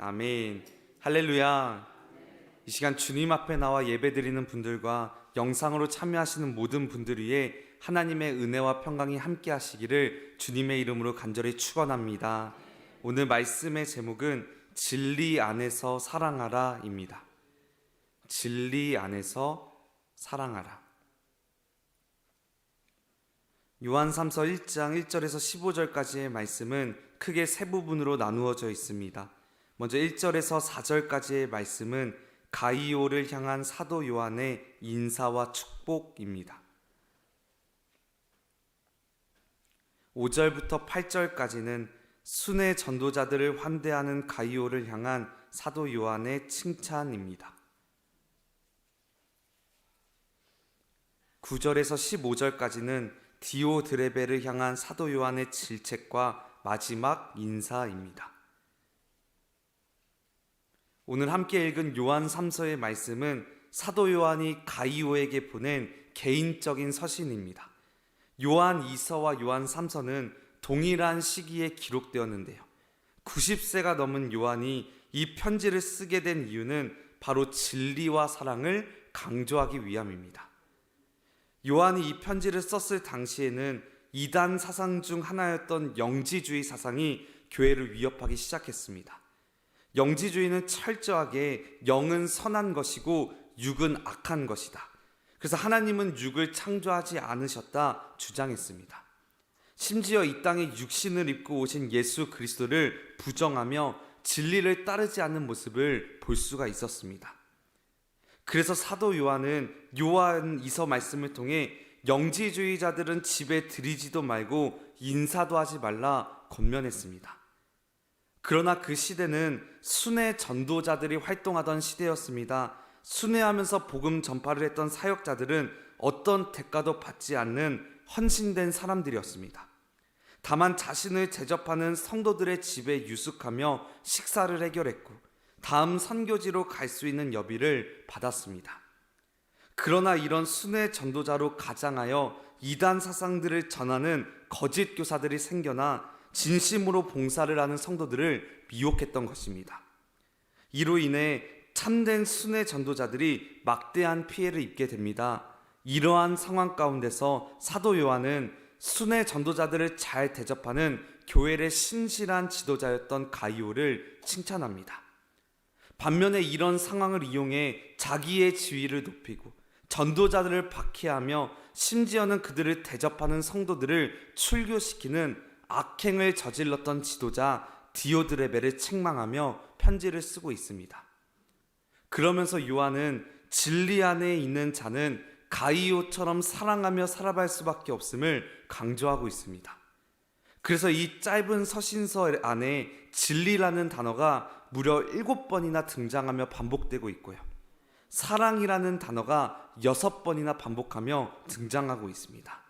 아멘. 할렐루야. 이 시간 주님 앞에 나와 예배드리는 분들과 영상으로 참여하시는 모든 분들 위해 하나님의 은혜와 평강이 함께 하시기를 주님의 이름으로 간절히 축원합니다. 오늘 말씀의 제목은 진리 안에서 사랑하라입니다. 진리 안에서 사랑하라. 요한 3서 1장 1절에서 15절까지의 말씀은 크게 세 부분으로 나누어져 있습니다. 먼저 1절에서 4절까지의 말씀은 가이오를 향한 사도 요한의 인사와 축복입니다. 5절부터 8절까지는 순회 전도자들을 환대하는 가이오를 향한 사도 요한의 칭찬입니다. 9절에서 15절까지는 디오드레베를 향한 사도 요한의 질책과 마지막 인사입니다. 오늘 함께 읽은 요한 3서의 말씀은 사도 요한이 가이오에게 보낸 개인적인 서신입니다. 요한 2서와 요한 3서는 동일한 시기에 기록되었는데요. 90세가 넘은 요한이 이 편지를 쓰게 된 이유는 바로 진리와 사랑을 강조하기 위함입니다. 요한이 이 편지를 썼을 당시에는 이단 사상 중 하나였던 영지주의 사상이 교회를 위협하기 시작했습니다. 영지주의는 철저하게 영은 선한 것이고 육은 악한 것이다. 그래서 하나님은 육을 창조하지 않으셨다 주장했습니다. 심지어 이 땅에 육신을 입고 오신 예수 그리스도를 부정하며 진리를 따르지 않는 모습을 볼 수가 있었습니다. 그래서 사도 요한은 요한 2서 말씀을 통해 영지주의자들은 집에 들이지도 말고 인사도 하지 말라 권면했습니다. 그러나 그 시대는 순회 전도자들이 활동하던 시대였습니다. 순회하면서 복음 전파를 했던 사역자들은 어떤 대가도 받지 않는 헌신된 사람들이었습니다. 다만 자신을 제접하는 성도들의 집에 유숙하며 식사를 해결했고 다음 선교지로 갈 수 있는 여비를 받았습니다. 그러나 이런 순회 전도자로 가장하여 이단 사상들을 전하는 거짓 교사들이 생겨나 진심으로 봉사를 하는 성도들을 미혹했던 것입니다. 이로 인해 참된 순회 전도자들이 막대한 피해를 입게 됩니다. 이러한 상황 가운데서 사도 요한은 순회 전도자들을 잘 대접하는 교회의 신실한 지도자였던 가이오를 칭찬합니다. 반면에 이런 상황을 이용해 자기의 지위를 높이고 전도자들을 박해하며 심지어는 그들을 대접하는 성도들을 출교시키는 악행을 저질렀던 지도자 디오드레베를 책망하며 편지를 쓰고 있습니다. 그러면서 요한은 진리 안에 있는 자는 가이오처럼 사랑하며 살아갈 수밖에 없음을 강조하고 있습니다. 그래서 이 짧은 서신서 안에 진리라는 단어가 무려 7번이나 등장하며 반복되고 있고요. 사랑이라는 단어가 6번이나 반복하며 등장하고 있습니다.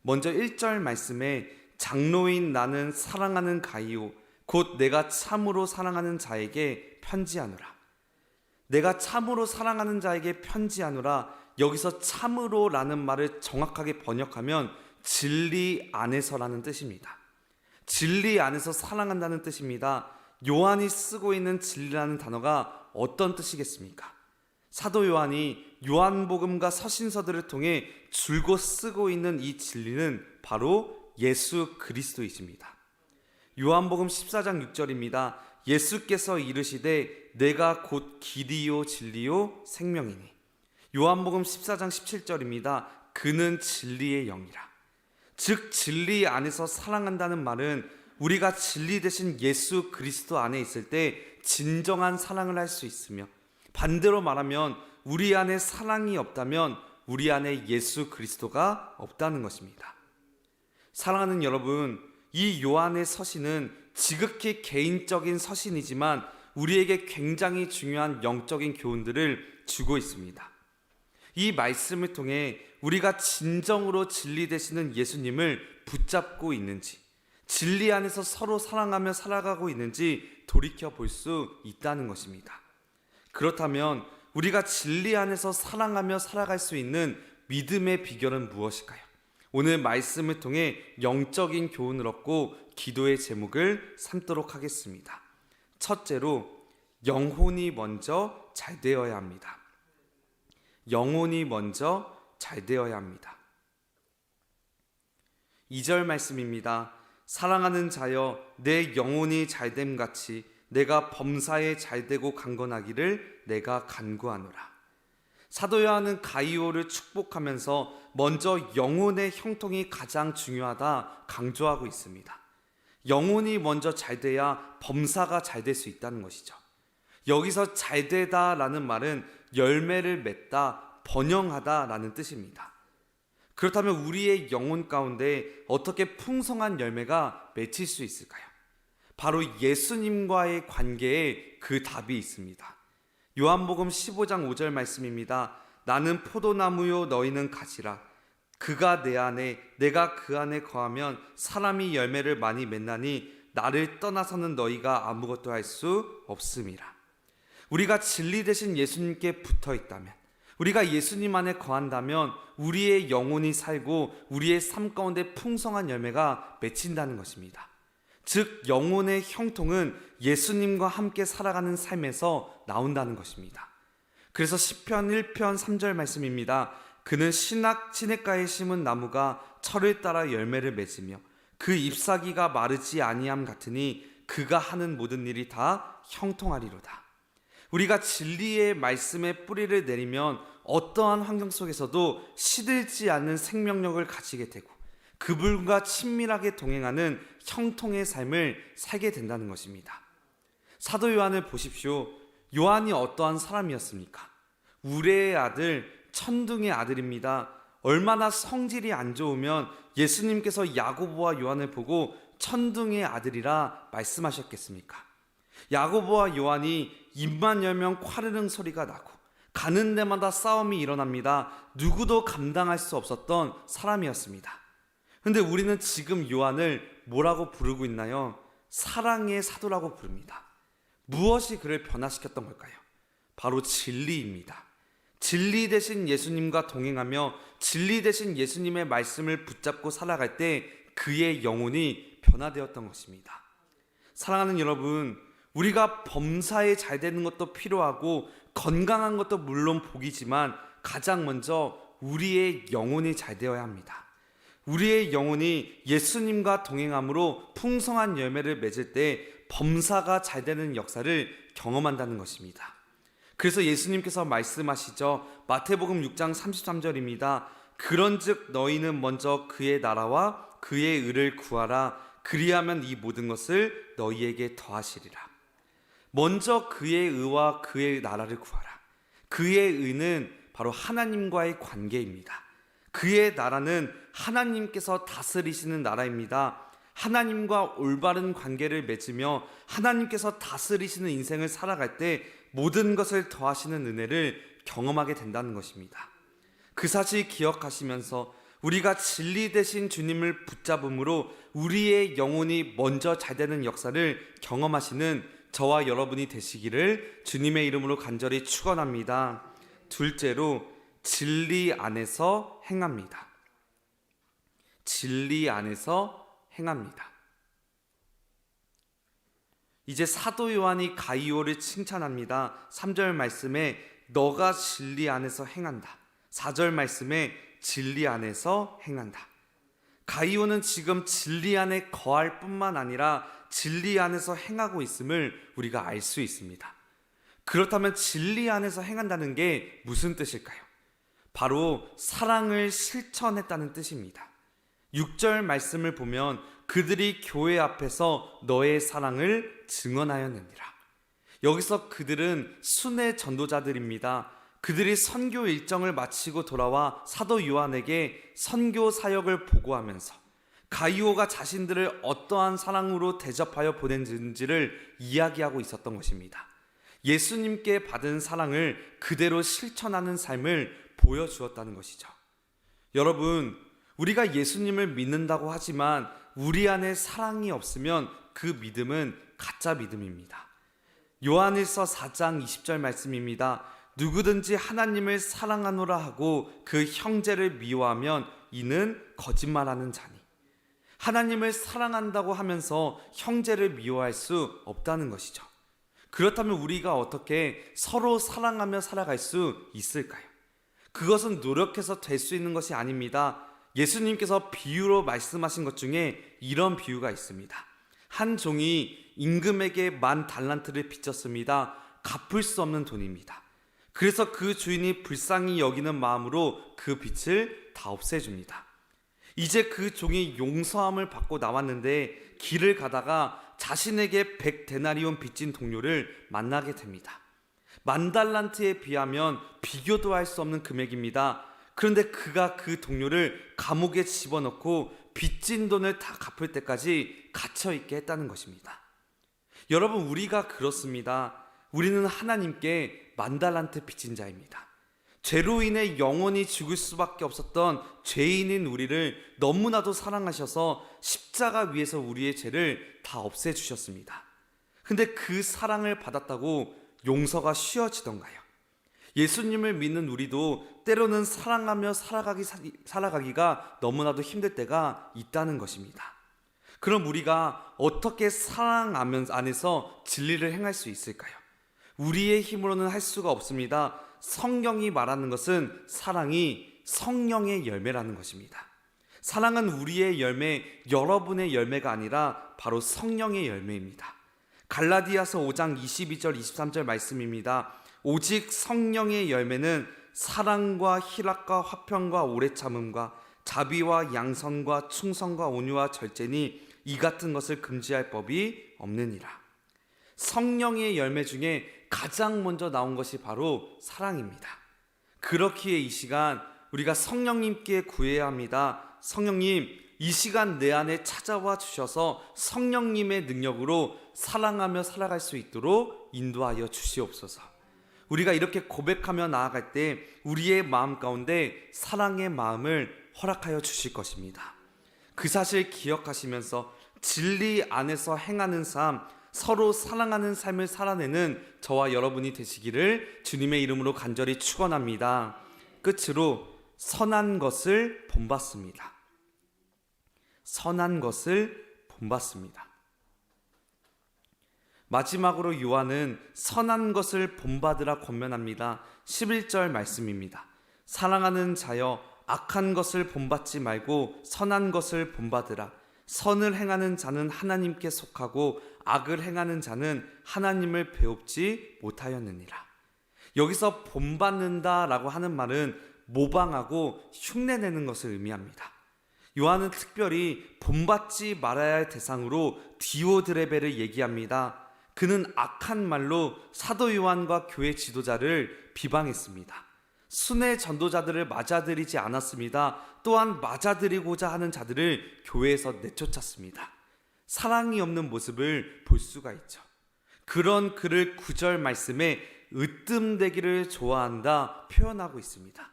먼저 1절 말씀에 장로인 나는 사랑하는 가이오 곧 내가 참으로 사랑하는 자에게 편지하노라. 내가 참으로 사랑하는 자에게 편지하노라. 여기서 참으로라는 말을 정확하게 번역하면 진리 안에서라는 뜻입니다. 진리 안에서 사랑한다는 뜻입니다. 요한이 쓰고 있는 진리라는 단어가 어떤 뜻이겠습니까? 사도 요한이 요한복음과 서신서들을 통해 줄곧 쓰고 있는 이 진리는 바로 예수 그리스도이십니다. 요한복음 14장 6절입니다. 예수께서 이르시되 내가 곧 길이요 진리요 생명이니. 요한복음 14장 17절입니다. 그는 진리의 영이라. 즉 진리 안에서 사랑한다는 말은 우리가 진리 되신 예수 그리스도 안에 있을 때 진정한 사랑을 할 수 있으며, 반대로 말하면 우리 안에 사랑이 없다면 우리 안에 예수 그리스도가 없다는 것입니다. 사랑하는 여러분, 이 요한의 서신은 지극히 개인적인 서신이지만 우리에게 굉장히 중요한 영적인 교훈들을 주고 있습니다. 이 말씀을 통해 우리가 진정으로 진리 되시는 예수님을 붙잡고 있는지, 진리 안에서 서로 사랑하며 살아가고 있는지 돌이켜 볼 수 있다는 것입니다. 그렇다면 우리가 진리 안에서 사랑하며 살아갈 수 있는 믿음의 비결은 무엇일까요? 오늘 말씀을 통해 영적인 교훈을 얻고 기도의 제목을 삼도록 하겠습니다. 첫째로 영혼이 먼저 잘 되어야 합니다. 영혼이 먼저 잘 되어야 합니다. 2절 말씀입니다. 사랑하는 자여 내 영혼이 잘됨 같이 내가 범사에 잘되고 강건하기를 내가 간구하노라. 사도 요한은 가이오를 축복하면서 먼저 영혼의 형통이 가장 중요하다 강조하고 있습니다. 영혼이 먼저 잘돼야 범사가 잘 될 수 있다는 것이죠. 여기서 잘되다라는 말은 열매를 맺다, 번영하다라는 뜻입니다. 그렇다면 우리의 영혼 가운데 어떻게 풍성한 열매가 맺힐 수 있을까요? 바로 예수님과의 관계에 그 답이 있습니다. 요한복음 15장 5절 말씀입니다. 나는 포도나무요 너희는 가지라. 그가 내 안에 내가 그 안에 거하면 사람이 열매를 많이 맺나니 나를 떠나서는 너희가 아무것도 할 수 없음이라. 우리가 진리 되신 예수님께 붙어 있다면, 우리가 예수님 안에 거한다면 우리의 영혼이 살고 우리의 삶 가운데 풍성한 열매가 맺힌다는 것입니다. 즉 영혼의 형통은 예수님과 함께 살아가는 삶에서 나온다는 것입니다. 그래서 시편 1편 3절 말씀입니다. 그는 시냇가에 심은 나무가 철을 따라 열매를 맺으며 그 잎사귀가 마르지 아니함 같으니 그가 하는 모든 일이 다 형통하리로다. 우리가 진리의 말씀에 뿌리를 내리면 어떠한 환경 속에서도 시들지 않는 생명력을 가지게 되고 그분과 친밀하게 동행하는 형통의 삶을 살게 된다는 것입니다. 사도 요한을 보십시오. 요한이 어떠한 사람이었습니까? 우레의 아들, 천둥의 아들입니다. 얼마나 성질이 안 좋으면 예수님께서 야고보와 요한을 보고 천둥의 아들이라 말씀하셨겠습니까? 야고보와 요한이 입만 열면 콰르릉 소리가 나고 가는 데마다 싸움이 일어납니다. 누구도 감당할 수 없었던 사람이었습니다. 그런데 우리는 지금 요한을 뭐라고 부르고 있나요? 사랑의 사도라고 부릅니다. 무엇이 그를 변화시켰던 걸까요? 바로 진리입니다. 진리 되신 예수님과 동행하며 진리 되신 예수님의 말씀을 붙잡고 살아갈 때 그의 영혼이 변화되었던 것입니다. 사랑하는 여러분, 우리가 범사에 잘 되는 것도 필요하고 건강한 것도 물론 복이지만 가장 먼저 우리의 영혼이 잘 되어야 합니다. 우리의 영혼이 예수님과 동행함으로 풍성한 열매를 맺을 때 범사가 잘 되는 역사를 경험한다는 것입니다. 그래서 예수님께서 말씀하시죠. 마태복음 6장 33절입니다. 그런즉 너희는 먼저 그의 나라와 그의 의를 구하라. 그리하면 이 모든 것을 너희에게 더하시리라. 먼저 그의 의와 그의 나라를 구하라. 그의 의는 바로 하나님과의 관계입니다. 그의 나라는 하나님께서 다스리시는 나라입니다. 하나님과 올바른 관계를 맺으며 하나님께서 다스리시는 인생을 살아갈 때 모든 것을 더하시는 은혜를 경험하게 된다는 것입니다. 그 사실 기억하시면서 우리가 진리 되신 주님을 붙잡음으로 우리의 영혼이 먼저 잘 되는 역사를 경험하시는 저와 여러분이 되시기를 주님의 이름으로 간절히 축원합니다. 둘째로 진리 안에서 행합니다. 진리 안에서 행합니다. 이제 사도 요한이 가이오를 칭찬합니다. 3절 말씀에 너가 진리 안에서 행한다. 4절 말씀에 진리 안에서 행한다. 가이오는 지금 진리 안에 거할 뿐만 아니라 진리 안에서 행하고 있음을 우리가 알 수 있습니다. 그렇다면 진리 안에서 행한다는 게 무슨 뜻일까요? 바로 사랑을 실천했다는 뜻입니다. 6절 말씀을 보면 그들이 교회 앞에서 너의 사랑을 증언하였느니라. 여기서 그들은 순회 전도자들입니다. 그들이 선교 일정을 마치고 돌아와 사도 요한에게 선교 사역을 보고하면서 가이오가 자신들을 어떠한 사랑으로 대접하여 보냈는지를 이야기하고 있었던 것입니다. 예수님께 받은 사랑을 그대로 실천하는 삶을 보여주었다는 것이죠. 여러분, 우리가 예수님을 믿는다고 하지만 우리 안에 사랑이 없으면 그 믿음은 가짜 믿음입니다. 요한일서 4장 20절 말씀입니다. 누구든지 하나님을 사랑하노라 하고 그 형제를 미워하면 이는 거짓말하는 자니. 하나님을 사랑한다고 하면서 형제를 미워할 수 없다는 것이죠. 그렇다면 우리가 어떻게 서로 사랑하며 살아갈 수 있을까요? 그것은 노력해서 될 수 있는 것이 아닙니다. 예수님께서 비유로 말씀하신 것 중에 이런 비유가 있습니다. 한 종이 임금에게 10,000달란트를 빚졌습니다. 갚을 수 없는 돈입니다. 그래서 그 주인이 불쌍히 여기는 마음으로 그 빚을 다 없애줍니다. 이제 그 종이 용서함을 받고 나왔는데 길을 가다가 자신에게 100데나리온 빚진 동료를 만나게 됩니다. 10,000달란트에 비하면 비교도 할 수 없는 금액입니다. 그런데 그가 그 동료를 감옥에 집어넣고 빚진 돈을 다 갚을 때까지 갇혀있게 했다는 것입니다. 여러분, 우리가 그렇습니다. 우리는 하나님께 10,000달란트 빚진 자입니다. 죄로 인해 영원히 죽을 수밖에 없었던 죄인인 우리를 너무나도 사랑하셔서 십자가 위에서 우리의 죄를 다 없애주셨습니다. 근데 그 사랑을 받았다고 용서가 쉬워지던가요? 예수님을 믿는 우리도 때로는 사랑하며 살아가기가 너무나도 힘들 때가 있다는 것입니다. 그럼 우리가 어떻게 사랑 안에서 진리를 행할 수 있을까요? 우리의 힘으로는 할 수가 없습니다. 성경이 말하는 것은 사랑이 성령의 열매라는 것입니다. 사랑은 우리의 열매, 여러분의 열매가 아니라 바로 성령의 열매입니다. 갈라디아서 5장 22절 23절 말씀입니다. 오직 성령의 열매는 사랑과 희락과 화평과 오래 참음과 자비와 양선과 충성과 온유와 절제니 이 같은 것을 금지할 법이 없느니라. 성령의 열매 중에 가장 먼저 나온 것이 바로 사랑입니다. 그렇기에 이 시간 우리가 성령님께 구해야 합니다. 성령님, 이 시간 내 안에 찾아와 주셔서 성령님의 능력으로 사랑하며 살아갈 수 있도록 인도하여 주시옵소서. 우리가 이렇게 고백하며 나아갈 때 우리의 마음 가운데 사랑의 마음을 허락하여 주실 것입니다. 그 사실 기억하시면서 진리 안에서 행하는 삶, 서로 사랑하는 삶을 살아내는 저와 여러분이 되시기를 주님의 이름으로 간절히 축원합니다. 끝으로 선한 것을 본받습니다. 선한 것을 본받습니다. 마지막으로 요한은 선한 것을 본받으라 권면합니다. 11절 말씀입니다. 사랑하는 자여 악한 것을 본받지 말고 선한 것을 본받으라. 선을 행하는 자는 하나님께 속하고 악을 행하는 자는 하나님을 배웁지 못하였느니라. 여기서 본받는다라고 하는 말은 모방하고 흉내내는 것을 의미합니다. 요한은 특별히 본받지 말아야 할 대상으로 디오드레베를 얘기합니다. 그는 악한 말로 사도 요한과 교회 지도자를 비방했습니다. 순회 전도자들을 맞아들이지 않았습니다. 또한 맞아들이고자 하는 자들을 교회에서 내쫓았습니다. 사랑이 없는 모습을 볼 수가 있죠. 그런 그를 9절 말씀에 으뜸되기를 좋아한다 표현하고 있습니다.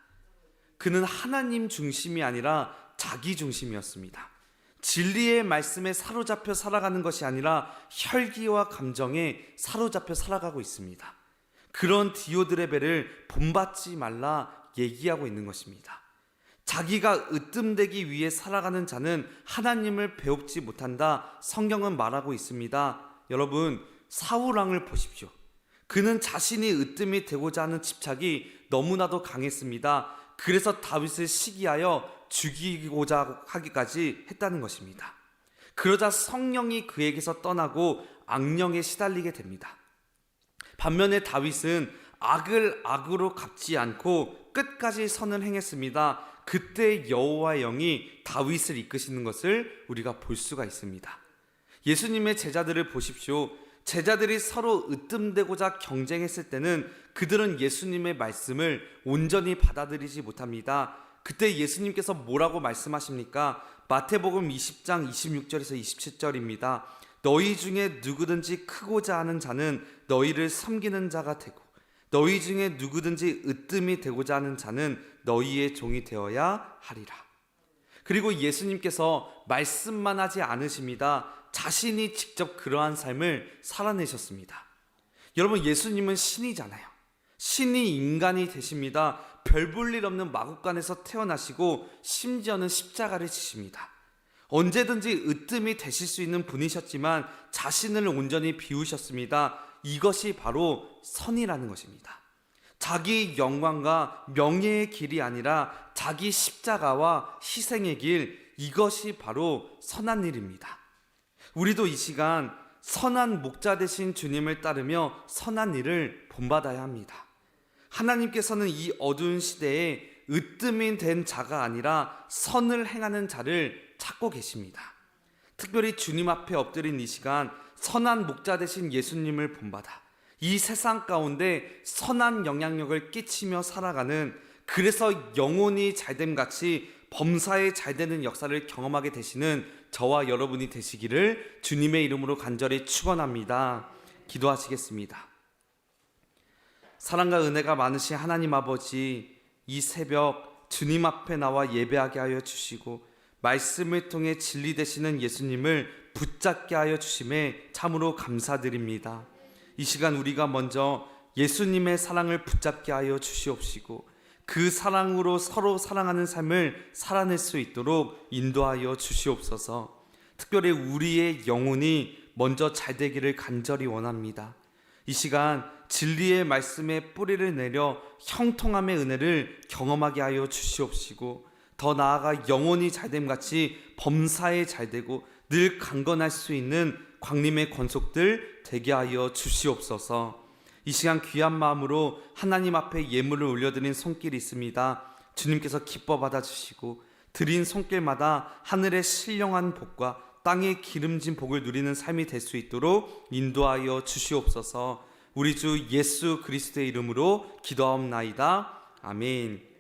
그는 하나님 중심이 아니라 자기 중심이었습니다. 진리의 말씀에 사로잡혀 살아가는 것이 아니라 혈기와 감정에 사로잡혀 살아가고 있습니다. 그런 디오드레베를 본받지 말라 얘기하고 있는 것입니다. 자기가 으뜸되기 위해 살아가는 자는 하나님을 배웁지 못한다. 성경은 말하고 있습니다. 여러분, 사울왕을 보십시오. 그는 자신이 으뜸이 되고자 하는 집착이 너무나도 강했습니다. 그래서 다윗을 시기하여 죽이고자 하기까지 했다는 것입니다. 그러자 성령이 그에게서 떠나고 악령에 시달리게 됩니다. 반면에 다윗은 악을 악으로 갚지 않고 끝까지 선을 행했습니다. 그때 여호와의 영이 다윗을 이끄시는 것을 우리가 볼 수가 있습니다. 예수님의 제자들을 보십시오. 제자들이 서로 으뜸되고자 경쟁했을 때는 그들은 예수님의 말씀을 온전히 받아들이지 못합니다. 그때 예수님께서 뭐라고 말씀하십니까? 마태복음 20장 26절에서 27절입니다. 너희 중에 누구든지 크고자 하는 자는 너희를 섬기는 자가 되고 너희 중에 누구든지 으뜸이 되고자 하는 자는 너희의 종이 되어야 하리라. 그리고 예수님께서 말씀만 하지 않으십니다. 자신이 직접 그러한 삶을 살아내셨습니다. 여러분, 예수님은 신이잖아요. 신이 인간이 되십니다. 별 볼 일 없는 마구간에서 태어나시고 심지어는 십자가를 지십니다. 언제든지 으뜸이 되실 수 있는 분이셨지만 자신을 온전히 비우셨습니다. 이것이 바로 선이라는 것입니다. 자기 영광과 명예의 길이 아니라 자기 십자가와 희생의 길, 이것이 바로 선한 일입니다. 우리도 이 시간 선한 목자 되신 주님을 따르며 선한 일을 본받아야 합니다. 하나님께서는 이 어두운 시대에 으뜸이 된 자가 아니라 선을 행하는 자를 찾고 계십니다. 특별히 주님 앞에 엎드린 이 시간 선한 목자 되신 예수님을 본받아 이 세상 가운데 선한 영향력을 끼치며 살아가는, 그래서 영혼이 잘됨 같이 범사에 잘되는 역사를 경험하게 되시는 저와 여러분이 되시기를 주님의 이름으로 간절히 축원합니다. 기도하시겠습니다. 사랑과 은혜가 많으신 하나님 아버지, 이 새벽 주님 앞에 나와 예배하게 하여 주시고 말씀을 통해 진리 되시는 예수님을 붙잡게 하여 주심에 참으로 감사드립니다. 이 시간 우리가 먼저 예수님의 사랑을 붙잡게 하여 주시옵시고 그 사랑으로 서로 사랑하는 삶을 살아낼 수 있도록 인도하여 주시옵소서. 특별히 우리의 영혼이 먼저 잘 되기를 간절히 원합니다. 이 시간 진리의 말씀에 뿌리를 내려 형통함의 은혜를 경험하게 하여 주시옵시고 더 나아가 영혼이 잘됨 같이 범사에 잘되고 늘 강건할 수 있는 광림의 권속들 되게 하여 주시옵소서. 이 시간 귀한 마음으로 하나님 앞에 예물을 올려드린 손길이 있습니다. 주님께서 기뻐 받아주시고 드린 손길마다 하늘의 신령한 복과 땅의 기름진 복을 누리는 삶이 될 수 있도록 인도하여 주시옵소서. 우리 주 예수 그리스도의 이름으로 기도하옵나이다. 아멘.